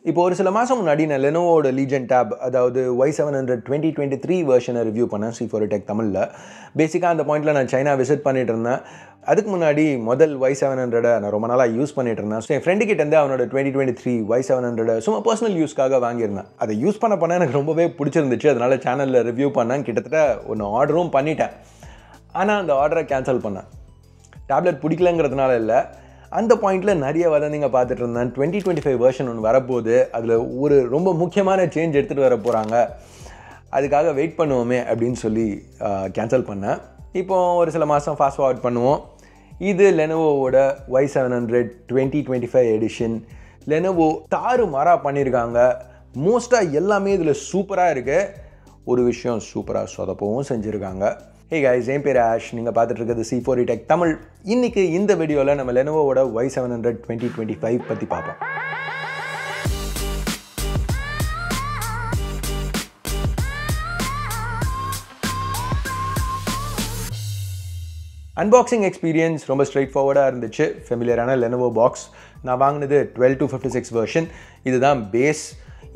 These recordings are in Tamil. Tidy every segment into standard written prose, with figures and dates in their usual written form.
இப்போ ஒரு சில மாதம் முன்னாடி நான் லெனோவோட லீஜன் டேப் அதாவது Y700 2023 வெர்ஷனை ரிவ்யூ பண்ணேன் C4 Tech தமிழில். பேசிக்காக அந்த பாயிண்டில் நான் சைனா விசிட் பண்ணிட்டு இருந்தேன். அதுக்கு முன்னாடி முதல் Y700 நான் ரொம்ப நாளாக யூஸ் பண்ணிட்டு இருந்தேன். ஸோ என் ஃப்ரெண்டு கிட்டேருந்து அவனோட 2023 Y700 சும்மா பர்சனல் யூஸ்க்காக வாங்கியிருந்தேன். அதை யூஸ் பண்ண எனக்கு ரொம்பவே பிடிச்சிருந்துச்சு. அதனால் சேனலில் ரிவ்யூ பண்ணேன். கிட்டத்தட்ட ஒன்று ஆர்டரும் பண்ணிட்டேன். ஆனால் அந்த ஆர்டரை கேன்சல் பண்ணேன். டேப்லெட் பிடிக்கலங்கிறதுனால இல்லை, அந்த பாயிண்டில் நிறைய வதந்திங்க பார்த்துட்டு இருந்தேன். 2025 வெர்ஷன் ஒன்று வரப்போகுது, அதில் ஒரு ரொம்ப முக்கியமான சேஞ்ச் எடுத்துகிட்டு வர போகிறாங்க, அதுக்காக வெயிட் பண்ணுவோமே அப்படின்னு சொல்லி கேன்சல் பண்ணேன். இப்போது ஒரு சில மாதம் ஃபாஸ்ட் ஃபார்வர்ட் பண்ணுவோம். இது லெனோவோட Y700 2025 எடிஷன். லெனோவோ தாறுமாறாக பண்ணியிருக்காங்க. மோஸ்ட்டாக எல்லாமே இதில் சூப்பராக இருக்குது. ஒரு விஷயம் சூப்பராக சொதப்பவும் செஞ்சுருக்காங்க. ஹே கைஸ், என் பேர் ஆஷ். நீங்கள் பார்த்துட்டு இருக்கிறது C4 Tech தமிழ். இன்றைக்கி இந்த வீடியோவில் நம்ம லெனோவோட Y700 2025 பற்றி பார்ப்போம். அன்பாக்சிங் எக்ஸ்பீரியன்ஸ் ரொம்ப ஸ்ட்ரெயிட் ஃபார்வர்டாக இருந்துச்சு. ஃபெமிலியரான லெனோவோ பாக்ஸ். நான் வாங்கினது 12-56 வெர்ஷன். இதுதான் பேஸ்.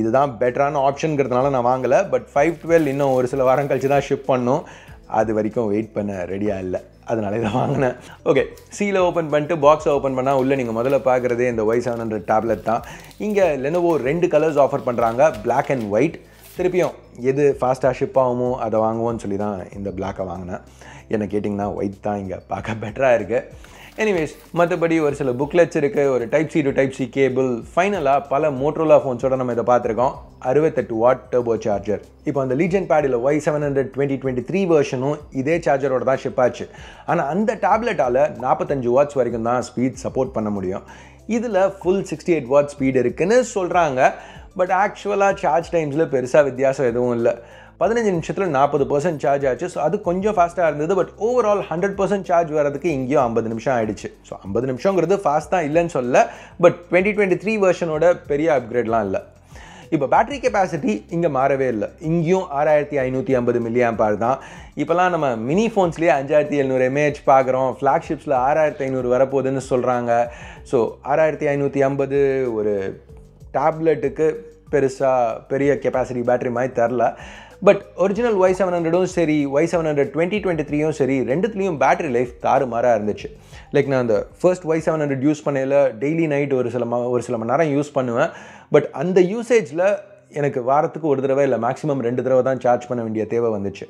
இதுதான் பெட்டரான ஆப்ஷனுங்கிறதுனால நான் வாங்கலை. பட் 512 இன்னும் ஒரு சில வாரம் கழிச்சு தான் ஷிப் பண்ணோம். அது வரைக்கும் வெயிட் பண்ண ரெடியாக இல்லை, அதனால இதை வாங்கினேன். ஓகே, சீலை ஓப்பன் பண்ணிட்டு பாக்ஸை ஓப்பன் பண்ணால் உள்ளே நீங்கள் முதல்ல பார்க்குறதே இந்த Y700 டேப்லெட் தான். இங்கே லெனோவோ 2 கலர்ஸ் ஆஃபர் பண்ணுறாங்க, பிளாக் அண்ட் ஒயிட். திருப்பியும் எது ஃபாஸ்ட்டாக ஷிப் ஆகுமோ அதை வாங்குவோன்னு சொல்லி தான் இந்த பிளாக்கை வாங்கினேன். என்ன கேட்டிங்கன்னா ஒயிட் தான் இங்கே பார்க்க பெட்டராக இருக்குது. எனிவேஸ், மற்றபடி ஒரு சில புக்லெட்ஸ் இருக்குது, ஒரு Type-C to Type-C கேபிள். ஃபைனலாக பல மோட்டோரோலா ஃபோன்ஸோட நம்ம இதை பார்த்துருக்கோம். 68 வாட் டர்போ சார்ஜர். இப்போ அந்த லீஜன் பேடில் Y700 2023 வெர்ஷனும் இதே சார்ஜரோட தான் ஷிப் ஆச்சு. ஆனால் அந்த டேப்லெட்டால் 45 வாட்ஸ் வரைக்கும் தான் ஸ்பீட் சப்போர்ட் பண்ண முடியும். இதில் ஃபுல் 68 வாட் ஸ்பீட் இருக்குன்னு சொல்கிறாங்க. பட் ஆக்சுவலாக சார்ஜ் டைம்ஸில் பெருசாக வித்தியாசம் எதுவும் இல்லை. 15 நிமிஷத்தில் 40% சார்ஜ் ஆச்சு. ஸோ அது கொஞ்சம் ஃபாஸ்ட்டாக இருந்தது. பட் ஓவரால் 100% சார்ஜ் வரதுக்கு இங்கேயும் 50 நிமிஷம் ஆகிடுச்சு. ஸோ 50 நிமிஷங்கிறது ஃபாஸ்ட் தான் இல்லைன்னு சொல்ல. பட் 2023 வெர்ஷனோட பெரிய அப்கிரேட்லாம் இல்லை. இப்போ பேட்டரி கெப்பாசிட்டி இங்கே மாறவே இல்லை. இங்கேயும் 6550 mAh தான். இப்போலாம் நம்ம மினி ஃபோன்ஸ்லேயே 5700 mAh பார்க்குறோம். ஃப்ளாக்ஷிப்ஸில் 6500 வரப்போகுதுன்னு சொல்கிறாங்க. ஸோ 6550 ஒரு டேப்லெட்டுக்கு பெரிய கெப்பாசிட்டி பேட்டரி மாதிரி தரல. பட் ஒரிஜினல் Y700ம் சரி, Y700 2023யும் சரி, ரெண்டுத்துலேயும் பேட்டரி லைஃப் தாறுமாறாக இருந்துச்சு. லைக் நான் அந்த ஃபர்ஸ்ட் Y700 யூஸ் பண்ணையில் டெய்லி நைட் ஒரு சில மணி நேரம் யூஸ் பண்ணுவேன். பட் அந்த யூசேஜில் எனக்கு வாரத்துக்கு ஒரு தடவை இல்லை மேக்ஸிமம் 2 தடவை தான் சார்ஜ் பண்ண வேண்டிய தேவை வந்துச்சு.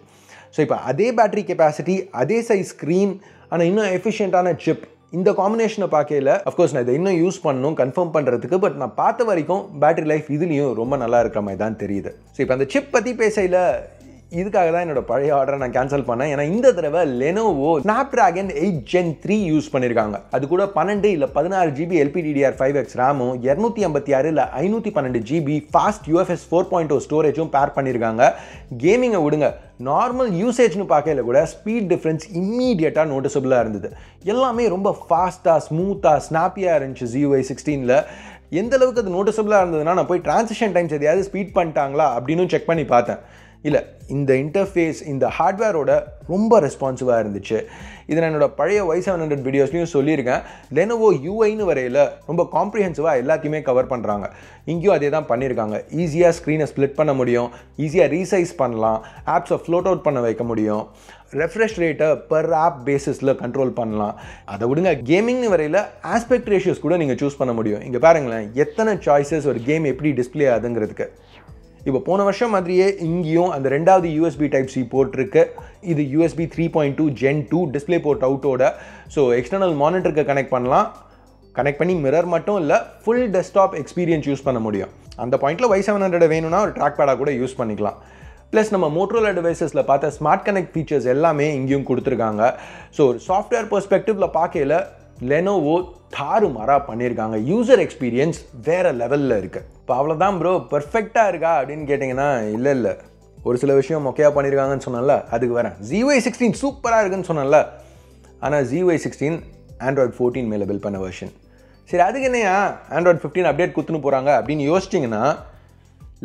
ஸோ இப்போ அதே பேட்டரி கெப்பாசிட்டி, அதே சைஸ் ஸ்க்ரீன், ஆனால் இன்னும் எஃபிஷியண்ட்டான சிப், இந்த காம்பினேஷனை பார்க்கல. அஃப்கோர்ஸ் நான் இதை இன்னும் யூஸ் பண்ணணும் கன்ஃபார்ம் பண்ணுறதுக்கு. பட் நான் பார்த்த வரைக்கும் பேட்டரி லைஃப் இதுலேயும் ரொம்ப நல்லா இருக்கிற மாதிரி தான் தெரியுது. ஸோ இப்போ அந்த சிப் பற்றி பேசையில் இதுக்காக தான் என்னோட பழைய ஆர்டரை நான் கேன்சல் பண்ணேன். ஏன்னா இந்த தடவை லெனோவோ Snapdragon 8 Gen 3 யூஸ் பண்ணியிருக்காங்க. அது கூட 12 இல்லை 16 GB LPDDR5X ரேமும் 256 இல்லை 512 GB ஃபாஸ்ட் UFS 4.0 ஸ்டோரேஜும் பேர் பண்ணியிருக்காங்க. கேமிங்கை விடுங்க, நார்மல் யூசேஜ்னு பார்க்கல கூட ஸ்பீட் டிஃப்ரென்ஸ் இம்மீடியட்டாக நோட்டிசபிளாக இருந்தது. எல்லாமே ரொம்ப ஃபாஸ்ட்டாக ஸ்மூத்தாக ஸ்னாப்பியாக இருந்துச்சு. ZUI 16ல் எந்த அளவுக்கு அது நோட்டிசபிளாக இருந்ததுன்னா, நான் போய் டிரான்சிஷன் டைம்ஸ் எதையாவது ஸ்பீட் பண்ணிட்டாங்களா அப்படின்னு செக் பண்ணி பார்த்தேன். இல்லை, இந்த இன்டர்ஃபேஸ் இந்த ஹார்ட்வேரோட ரொம்ப ரெஸ்பான்சிவாக இருந்துச்சு. இது நான் என்னோட பழைய Y700 வீடியோஸ்லையும் சொல்லியிருக்கேன். லெனோவோ UIன்னு வரையில் ரொம்ப காம்ப்ரிஹென்சிவாக எல்லாத்தையுமே கவர் பண்ணுறாங்க. இங்கேயும் அதே தான் பண்ணியிருக்காங்க. ஈஸியாக ஸ்க்ரீனை ஸ்ப்ளிட் பண்ண முடியும், ஈஸியாக ரீசைஸ் பண்ணலாம், ஆப்ஸை ஃப்ளோட் அவுட் பண்ண வைக்க முடியும், ரெஃப்ரெஷ் ரேட்டை பர் ஆப் பேசிஸில் கண்ட்ரோல் பண்ணலாம். அதை விடுங்க, கேமிங்னு வரையில் ஆஸ்பெக்ட் ரேஷியோஸ் கூட நீங்கள் சூஸ் பண்ண முடியும். இங்கே பாருங்களேன், எத்தனை சாய்ஸஸ் ஒரு கேம் எப்படி டிஸ்பிளே ஆகுதுங்கிறதுக்கு. இப்போ போன வருஷம் மாதிரியே இங்கேயும் அந்த 2வது USB Type-C போர்ட் இருக்கு. இது USB 3.2 Gen 2 டிஸ்பிளே போர்ட் அவுட்டோட. ஸோ எக்ஸ்டர்னல் மானிட்டருக்கு கனெக்ட் பண்ணலாம். கனெக்ட் பண்ணி மிரர் மட்டும் இல்லை, ஃபுல் டெஸ்க்டாப் எக்ஸ்பீரியன்ஸ் யூஸ் பண்ண முடியும். அந்த பாயிண்ட்டில் Y700 வேணும்னா ஒரு ட்ராக் பேடாக கூட யூஸ் பண்ணிக்கலாம். ப்ளஸ் நம்ம மோட்டோரோலா டிவைசஸில் பார்த்த ஸ்மார்ட் கனெக்ட் ஃபீச்சர்ஸ் எல்லாமே இங்கேயும் கொடுத்துருக்காங்க. ஸோ ஒரு சாஃப்ட்வேர் பெர்ஸ்பெக்டிவில் பார்க்கல லெனோவோ தாறுமாறாக பண்ணியிருக்காங்க. யூசர் எக்ஸ்பீரியன்ஸ் வேறு லெவலில் இருக்குது. இப்போ அவ்வளோதான் ப்ரோ பர்ஃபெக்டாக இருக்கா அப்படின்னு கேட்டிங்கன்னா இல்லை, ஒரு சில விஷயம் மொக்கையாக பண்ணியிருக்காங்கன்னு சொன்னால அதுக்கு வரேன். ZUI 16 சூப்பராக இருக்குன்னு சொன்னால, ஆனால் ZUI 16 Android 14 மேலே பில் பண்ண வெர்ஷன். சரி, அதுக்கு என்னையா Android 15 அப்டேட் குத்துன்னு போகிறாங்க அப்படின்னு யோசிச்சிங்கன்னா,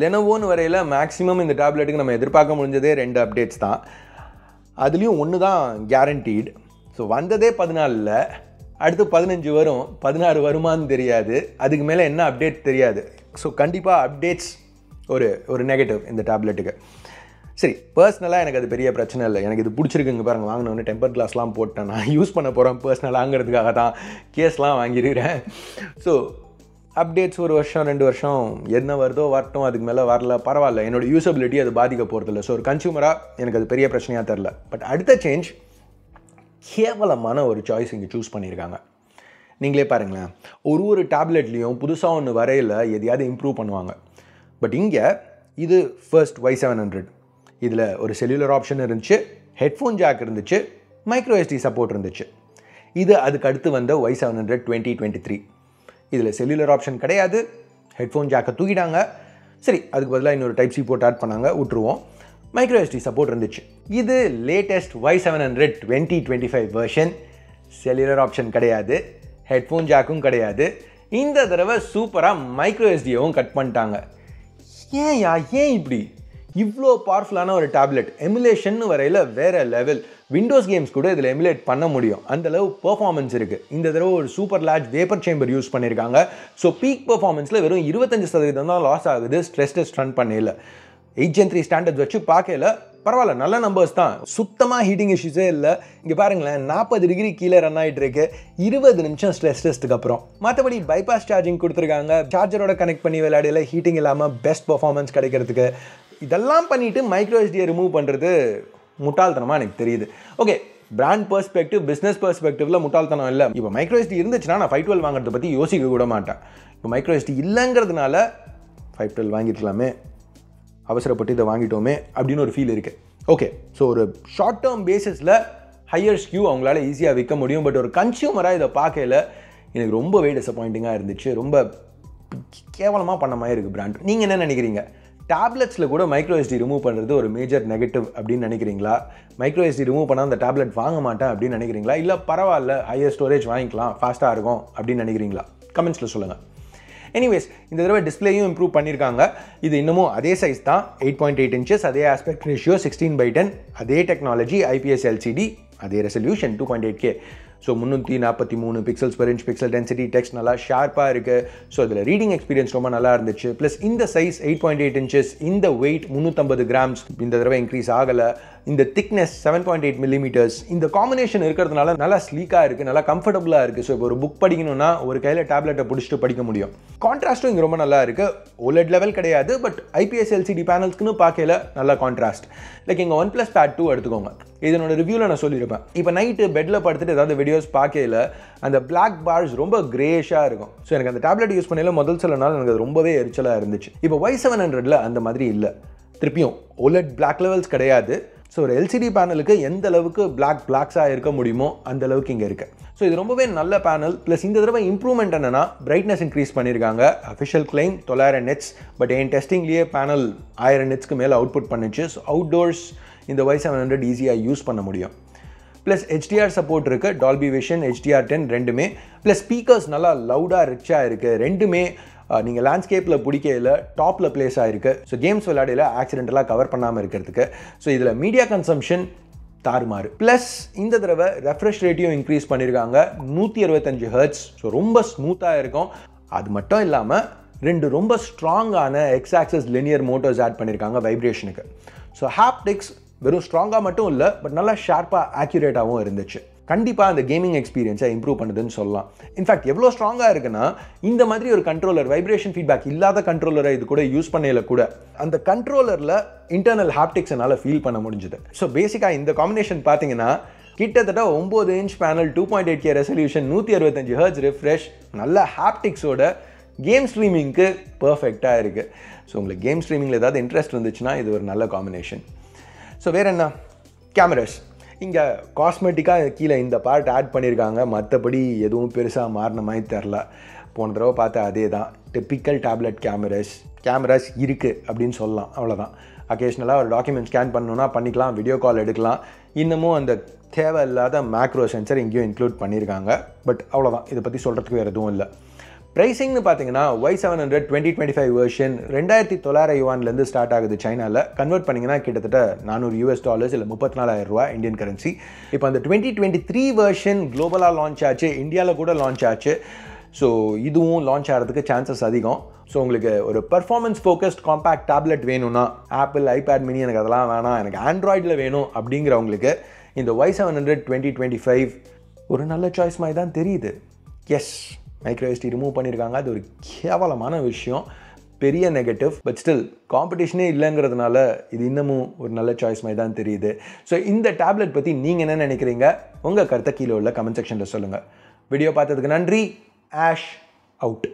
லெனோவோன்னு வரையில் மேக்ஸிமம் இந்த டேப்லெட்டுக்கு நம்ம எதிர்பார்க்க முடிஞ்சதே 2 அப்டேட்ஸ் தான். அதுலேயும் ஒன்று தான் கேரண்டீட். ஸோ வந்ததே 14ல், அடுத்து 15 வரும், 16 வருமானு தெரியாது, அதுக்கு மேலே என்ன அப்டேட் தெரியாது. ஸோ கண்டிப்பாக அப்டேட்ஸ் ஒரு நெகட்டிவ் இந்த டேப்லெட்டுக்கு. சரி, பர்சனலாக எனக்கு அது பெரிய பிரச்சனை இல்லை. எனக்கு இது பிடிச்சிருக்குங்க பாருங்கள். வாங்கினோடனே டெம்பர் கிளாஸ்லாம் போட்டேன், நான் யூஸ் பண்ண போகிறேன் பர்சனலாங்கிறதுக்காக தான் கேஸ்லாம் வாங்கியிருக்கிறேன். ஸோ அப்டேட்ஸ் 1 வருஷம் 2 வருஷம் என்ன வருதோ வரட்டும், அதுக்கு மேலே வரல பரவாயில்ல, என்னோடய யூசபிலிட்டி அது பாதிக்க போகிறதில்ல. ஸோ ஒரு கன்சியூமராக எனக்கு அது பெரிய பிரச்சனையாக தெரில. பட் அடுத்த சேஞ்ச், கேவலமான ஒரு சாய்ஸ் இங்கே சூஸ் பண்ணியிருக்காங்க. நீங்களே பாருங்களேன், ஒரு டேப்லெட்லேயும் புதுசாக ஒன்று வரையில் எதையாவது இம்ப்ரூவ் பண்ணுவாங்க. பட் இங்கே இது ஃபர்ஸ்ட் Y700, இதில் ஒரு செல்லுலர் ஆப்ஷன் இருந்துச்சு, ஹெட்ஃபோன் ஜாக் இருந்துச்சு, மைக்ரோ SD சப்போர்ட் இருந்துச்சு. இது அதுக்கு அடுத்து வந்த Y700 2023. இதில் செல்லுலர் ஆப்ஷன் கிடையாது, ஹெட்ஃபோன் ஜாக்கை தூக்கிட்டாங்க. சரி, அதுக்கு பதிலாக இன்னொரு டைப் சி போர்ட் ஆட் பண்ணாங்க, விட்டுருவோம். மைக்ரோ SD சப்போர்ட் இருந்துச்சு. இது latest Y700 2025 version. Cellular option கிடையாது, ஹெட்ஃபோன் ஜாக்கும் கிடையாது. இந்த தடவை சூப்பராக மைக்ரோ SDயும் கட் பண்ணிட்டாங்க. ஏன் இப்படி? இவ்வளோ பவர்ஃபுல்லான ஒரு டேப்லெட், எமுலேஷன் வரையில் வேறு லெவல். விண்டோஸ் கேம்ஸ் கூட இதில் எமுலேட் பண்ண முடியும், அந்தளவு பெர்ஃபார்மன்ஸ் இருக்குது. இந்த தடவை ஒரு super large vapour chamber use பண்ணியிருக்காங்க. ஸோ பீக் பெர்ஃபார்மன்ஸில் வெறும் 25% தான் லாஸ் ஆகுது ஸ்ட்ரெஸ் டெஸ்ட் ரன் பண்ணல. 8 Gen 3 ஸ்டாண்டர்ட்ஸ் வச்சு பார்க்கல, பரவாயில்ல, நல்ல நம்பர்ஸ் தான், சுத்தமாக ஹீட்டிங் இஷ்யூஸே இல்லை. இங்கே பாருங்களேன், 40 டிகிரி கீழே ரன் ஆகிட்டு இருக்கு 20 நிமிஷம் ஸ்ட்ரெஸ் டெஸ்ட்டுக்கு அப்புறம். மற்றபடி பைபாஸ் சார்ஜிங் கொடுத்துருக்காங்க, சார்ஜரோட கனெக்ட் பண்ணி விளையாடல ஹீட்டிங் இல்லாமல் பெஸ்ட் பர்ஃபார்மன்ஸ் கிடைக்கிறதுக்கு. இதெல்லாம் பண்ணிவிட்டு மைக்ரோ SDயை ரிமூவ் பண்ணுறது முட்டாள்தனமாக எனக்கு தெரியுது. ஓகே, பிராண்ட் பெர்ஸ்பெக்டிவ், பிஸ்னஸ் பெர்ஸ்பெக்டிவில் முட்டாள்தனம் இல்லை. இப்போ மைக்ரோ SD இருந்துச்சுன்னா நான் 512 வாங்குறத பற்றி யோசிக்க கூட மாட்டேன். இப்போ மைக்ரோ SD இல்லைங்கிறதுனால 512 வாங்கிருக்கலாமே, அவசரப்பட்டு இதை வாங்கிட்டோமே அப்படின்னு ஒரு ஃபீல் இருக்குது. ஓகே, ஸோ ஒரு ஷார்ட் டேர்ம் பேசிஸில் ஹையர் ஸ்கியூ அவங்களால ஈஸியாக விற்க முடியும். பட் ஒரு கன்சியூமராக இதை பார்க்கல எனக்கு ரொம்பவே டிசப்பாயிண்டிங்காக இருந்துச்சு. ரொம்ப கேவலமாக பண்ண மாதிரி இருக்குது பிராண்ட். நீங்கள் என்ன நினைக்கிறீங்க? டேப்லெட்ஸில் கூட மைக்ரோ SD ரிமூவ் பண்ணுறது ஒரு மேஜர் நெகட்டிவ் அப்படின்னு நினைக்கிறீங்களா? மைக்ரோ SD ரிமூவ் பண்ணால் அந்த டேப்லெட் வாங்க மாட்டேன் அப்படின்னு நினைக்கிறீங்களா? இல்லை பரவாயில்ல, ஹையர் ஸ்டோரேஜ் வாங்கிக்கலாம், ஃபாஸ்ட்டாக இருக்கும் அப்படின்னு நினைக்கிறீங்களா? கமெண்ட்ஸில் சொல்லுங்கள். எனிவேஸ், இந்த தடவை டிஸ்பிளேயும் இம்ப்ரூவ் பண்ணியிருக்காங்க. இது இன்னமும் அதே சைஸ் தான், 8.8 inches, அதே ஆஸ்பெக்ட் ரேஷியோ 16:10, அதே டெக்னாலஜி, IPS LCD, அதே resolution 2.8K. So 343 pixels per inch pixel density, text நல்லா ஷார்ப்பாக இருக்குது. ஸோ அதில் ரீடிங் எக்ஸ்பீரியன்ஸ் ரொம்ப நல்லா இருந்துச்சு. ப்ளஸ் இந்த சைஸ் 8.8 inches, இந்த வெயிட் 350 grams இந்த தடவை இன்க்ரீஸ் ஆகலை. இந்த திக்னஸ் 7.8 millimeters, இந்த காம்பினேஷன் இருக்கிறதுனால நல்லா ஸ்லீக்காக இருக்குது, நல்லா கம்ஃபர்டபுளாக இருக்குது. ஸோ இப்போ ஒரு புக் படிக்கணும்னா ஒரு கையில் டேப்லெட்டை பிடிச்சிட்டு படிக்க முடியும். கான்ட்ராஸ்ட்டும் இங்கே ரொம்ப நல்லா இருக்குது. OLED லெவல் கிடையாது, பட் IPS LCD பேனல்ஸ்க்குன்னு பார்க்கல நல்லா கான்ட்ராஸ்ட். லைக் எங்கள் OnePlus Pad 2 எடுத்துக்கோங்க, இதனோட ரிவ்யூவில் நான் சொல்லியிருப்பேன். இப்போ நைட்டு பெட்டில் படுத்துட்டு ஏதாவது வீடியோஸ் பார்க்கல அந்த பிளாக் பார்ஸ் ரொம்ப கிரேஷாக இருக்கும். ஸோ எனக்கு அந்த டேப்லெட் யூஸ் பண்ணல முதல் சில நாள் எனக்கு அது ரொம்பவே எரிச்சலாக இருந்துச்சு. இப்போ Y700ல் அந்த மாதிரி இல்லை. திருப்பியும் OLED பிளாக் லெவல்ஸ் கிடையாது. ஸோ ஒரு LCD பேனலுக்கு எந்த அளவுக்கு பிளாக்ஸாக இருக்க முடியுமோ அந்த அளவுக்கு இங்கே இருக்குது. ஸோ இது ரொம்பவே நல்ல பேனல். ப்ளஸ் இந்த தடவை இம்ப்ரூவ்மெண்ட் என்னென்னா பிரைட்னஸ் இன்க்ரீஸ் பண்ணியிருக்காங்க. அஃபிஷியல் கிளைம் 900 nits, பட் என் டெஸ்டிங்லேயே பேனல் 1000 nitsக்கு மேலே அவுட்புட் பண்ணிச்சு. ஸோ அவுட்டோர்ஸ் இந்த Y700 ஈஸியாக யூஸ் பண்ண முடியும். ப்ளஸ் HDR சப்போர்ட் இருக்குது, டால்பி விஷன், HDR10 ரெண்டுமே. ப்ளஸ் ஸ்பீக்கர்ஸ் நல்லா லவுடாக ரிச்சாக இருக்குது. ரெண்டுமே நீங்கள் லேண்ட்ஸ்கேப்பில் பிடிக்கல டாப்பில் பிளேஸ் ஆகிருக்கு. ஸோ கேம்ஸ் விளையாடையில் ஆக்சிடென்டலாக கவர் பண்ணாமல் இருக்கிறதுக்கு. ஸோ இதில் மீடியா கன்சம்ஷன் தாறுமாறு. ப்ளஸ் இந்த தடவை ரெஃப்ரெஷ் ரேட்டையும் இன்க்ரீஸ் பண்ணியிருக்காங்க, 165 Hz. ஸோ ரொம்ப ஸ்மூத்தாக இருக்கும். அது மட்டும் இல்லாமல் 2 ரொம்ப ஸ்ட்ராங்கான X-axis linear மோட்டர்ஸ் ஆட் பண்ணியிருக்காங்க வைப்ரேஷனுக்கு. ஸோ ஹாப்டிக்ஸ் வெறும் ஸ்ட்ராங்காக மட்டும் இல்லை, பட் நல்லா ஷார்ப்பாக ஆக்யூரேட்டாகவும் இருந்துச்சு. கண்டிப்பாக அந்த கேமிங் எக்ஸ்பீரியன்ஸை இம்ப்ரூவ் பண்ணுதுன்னு சொல்லலாம். இன்ஃபேக்ட் எவ்வளோ ஸ்ட்ராங்காக இருக்குன்னா, இந்த மாதிரி ஒரு கண்ட்ரோலர், வைப்ரேஷன் ஃபீட்பேக் இல்லாத கண்ட்ரோலரை இது கூட யூஸ் பண்ணல கூட அந்த கண்ட்ரோலரில் இன்டர்னல் ஹாப்டிக்ஸ் என்னால் ஃபீல் பண்ண முடிஞ்சுது. ஸோ பேசிக்காக இந்த காம்பினேஷன் பார்த்தீங்கன்னா கிட்டத்தட்ட 9 inch panel, 2.8K resolution, 165 Hz refresh, நல்ல ஹாப்டிக்ஸோட கேம் ஸ்ட்ரீமிங்க்கு பர்ஃபெக்டாக இருக்குது. ஸோ உங்களுக்கு கேம் ஸ்ட்ரீமிங்கில் ஏதாவது இன்ட்ரெஸ்ட் இருந்துச்சுன்னா இது ஒரு நல்ல காம்பினேஷன். ஸோ வேறு என்ன, கேமராஸ் இங்கே காஸ்மெட்டிக்காக கீழே இந்த பார்ட் ஆட் பண்ணியிருக்காங்க. மற்றபடி எதுவும் பெருசாக மாறின மாதிரி தெரில. போன தடவை பார்த்தா அதே தான், டிப்பிக்கல் டேப்லெட் கேமராஸ் இருக்குது அப்படின்னு சொல்லலாம், அவ்வளோதான். அக்கேஷ்னலாக ஒரு டாக்குமெண்ட் ஸ்கேன் பண்ணணுன்னா பண்ணிக்கலாம், வீடியோ கால் எடுக்கலாம். இன்னமும் அந்த தேவையில்லாத மேக்ரோ சென்சர் இங்கேயும் இன்க்ளூட் பண்ணியிருக்காங்க. பட் அவ்வளோதான், இதை பற்றி சொல்கிறதுக்கு வேறு எதுவும் இல்லை. ப்ரைஸிங்னு பார்த்தீங்கன்னா Y700 2025 வெர்ஷன் 2900 யுவான்லேருந்து ஸ்டார்ட் ஆகுது சைனாவில். கன்வெர்ட் பண்ணிங்கன்னா கிட்டத்தட்ட $400 இல்லை 34,000 ரூபா இந்தியன் கரன்சி. இப்போ அந்த 2023 வெர்ஷன் குளோபலாக லான்ச் ஆச்சு, இந்தியாவில் கூட லான்ச் ஆச்சு. ஸோ இதுவும் லான்ச் ஆகிறதுக்கு சான்சஸ் அதிகம். ஸோ உங்களுக்கு ஒரு பர்ஃபார்மன்ஸ் ஃபோக்கஸ்ட் காம்பேக்ட் டேப்லெட் வேணும்னா, ஆப்பிள் ஐபேட் மினி எனக்கு அதெல்லாம் வேணாம், எனக்கு ஆண்ட்ராய்டில் வேணும் அப்படிங்கிறவங்களுக்கு இந்த Y700 2025 ஒரு நல்ல சாய்ஸ் மாதிரி தான் தெரியுது. எஸ், மைக்ரோஎஸ்டி ரிமூவ் பண்ணியிருக்காங்க, அது ஒரு கேவலமான விஷயம், பெரிய நெகட்டிவ். பட் ஸ்டில் காம்படிஷனே இல்லைங்கிறதுனால இது இன்னமும் ஒரு நல்ல சாய்ஸ் மாதிரி தான் தெரியுது. ஸோ இந்த டேப்லெட் பற்றி நீங்கள் என்ன நினைக்கிறீங்க? உங்கள் கருத்தை கீழே உள்ள கமெண்ட் செக்ஷனில் சொல்லுங்கள். வீடியோ பார்த்ததுக்கு நன்றி. Ash out.